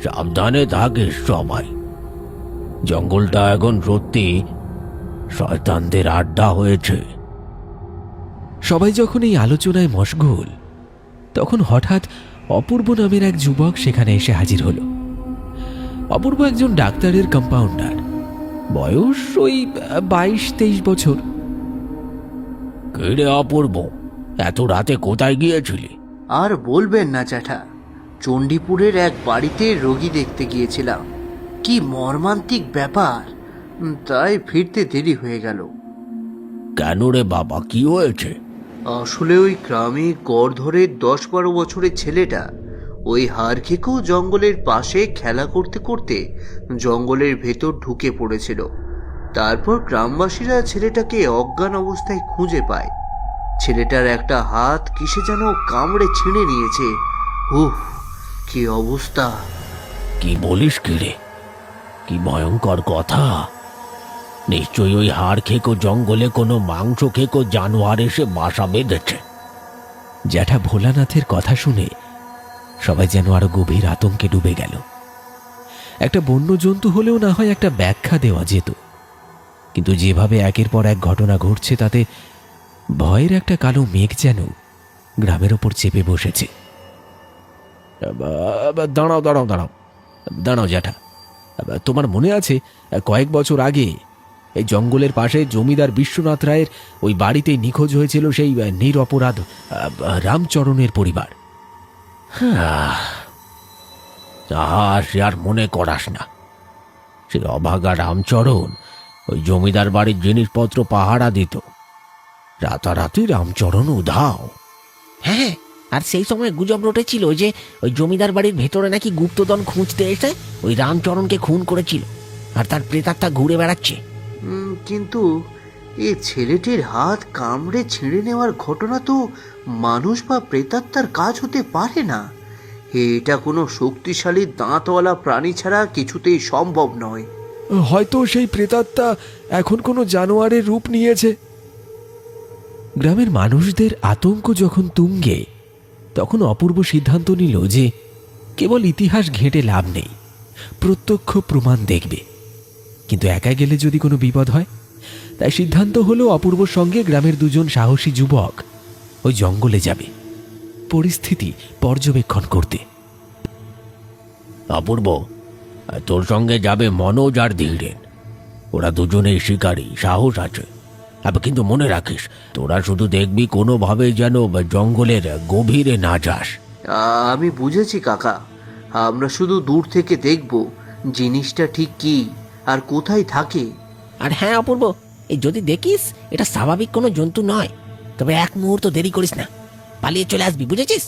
সাবধানে থাকিস সবাই। জঙ্গলটা এখন সত্যি শয়তানদের আড্ডা হয়েছে। সবাই যখন এই আলোচনায় মশগুল, তখন হঠাৎ অপূর্ব নামের এক যুবক সেখানে এসে হাজির হল। অপূর্ব একজন ডাক্তারের কম্পাউন্ডার, বয়স ওই 22-23 বছর। রে অপূর্ব, এত রাতে কোথায় গিয়েছিলি? আর বলবেন না জ্যাঠা, চণ্ডীপুরের এক বাড়িতে রোগী দেখতে গিয়েছিলাম। কি মর্মান্তিক ব্যাপার, তাই ফিরতে দেরি হয়ে গেল। কেন রে বাবা, কি হয়েছে? আসলে ওই গ্রামে গড় ধরে 10-12 বছরের ছেলেটা ওই হাড় খেকো জঙ্গলের পাশে খেলা করতে করতে জঙ্গলের ভেতর ঢুকে পড়েছিল। তারপর গ্রামবাসীরা ছেলেটাকে অজ্ঞান অবস্থায় খুঁজে পায়। ছেলেটার একটা হাত কিসে যেন কামড়ে ছিঁড়ে নিয়েছে। উফ, কি অবস্থা! কি বলিস কি রে? কি ভয়ঙ্কর কথা! নিশ্চয়ই ওই হাড় খেকো জঙ্গলে কোনো মাংস খেকো জানোয়ার এসে বাসা বেঁধেছে। জ্যাঠা ভোলানাথের কথা শুনে সবাই যেন আরো গভীর আতঙ্কে ডুবে গেল। একটা বন্য জন্তু হলেও না হয় একটা ব্যাখ্যা দেওয়া যেত, কিন্তু যেভাবে একের পর এক ঘটনা ঘটছে তাতে ভয়ের একটা কালো মেঘ যেন গ্রামের ওপর চেপে বসেছে। দাঁড়াও দাঁড়াও দাঁড়াও দাঁড়াও জ্যাঠা, তোমার মনে আছে কয়েক বছর আগে এই জঙ্গলের পাশে জমিদার বিশ্বনাথ রায়ের ওই বাড়িতে নিখোঁজ হয়েছিল সেই নিরপরাধ রামচরণের পরিবার? সে আর মনে করাস না। সে অভাগা রামচরণ ওই জমিদার বাড়ির জিনিসপত্র পাহারা দিত। রাতারাতি রামচরণ উধাও। হ্যাঁ, আর সেই সময় গুজব রটেছিল যে ওই জমিদার বাড়ির ভেতরে নাকি গুপ্তধন খুঁজতে এসে ওই রামচরণকে খুন করেছিল, আর তার প্রেতাত্মা ঘুরে বেড়াচ্ছে। কিন্তু এ ছেলেটির হাত কামড়ে ছিঁড়ে নেওয়ার ঘটনা তো মানুষ বা প্রেতাত্মার কাজ হতে পারে না। এটা কোনো শক্তিশালী দাঁতওয়ালা প্রাণী ছাড়া কিছুতেই সম্ভব নয়। হয়তো সেই প্রেতাত্মা এখন কোনো জানোয়ারের রূপ নিয়েছে। গ্রামের মানুষদের আতঙ্ক যখন তুঙ্গে, তখন অপূর্ব সিদ্ধান্ত নিল যে কেবল ইতিহাস ঘেঁটে লাভ নেই, প্রত্যক্ষ প্রমাণ দেখবে। কিন্তু একা গেলে যদি কোনো বিপদ হয়, তাই সিদ্ধান্ত হলো অপূর্বর সঙ্গে গ্রামের দুজন সাহসী যুবক ওই জঙ্গলে যাবে পরিস্থিতি পর্যবেক্ষণ করতে। অপূর্ব, তোর সঙ্গে যাবে মনোজ আর ধীরেন। ওরা দুজনেই শিকারী, সাহস আছে। কিন্তু মনে রাখিস, তোরা শুধু দেখবি কোনোভাবে যেন জঙ্গলের গভীরে না যাস। আমি বুঝেছি কাকা, আমরা শুধু দূর থেকে দেখব জিনিসটা ঠিক কি আর কোথায় থাকে। আর হ্যাঁ অপূর্ব, এই যদি দেখিস এটা স্বাভাবিক কোনো জন্তু নয়, তবে এক মুহূর্ত দেরি করিস না, পালিয়ে চলে আসবি, বুঝেছিস?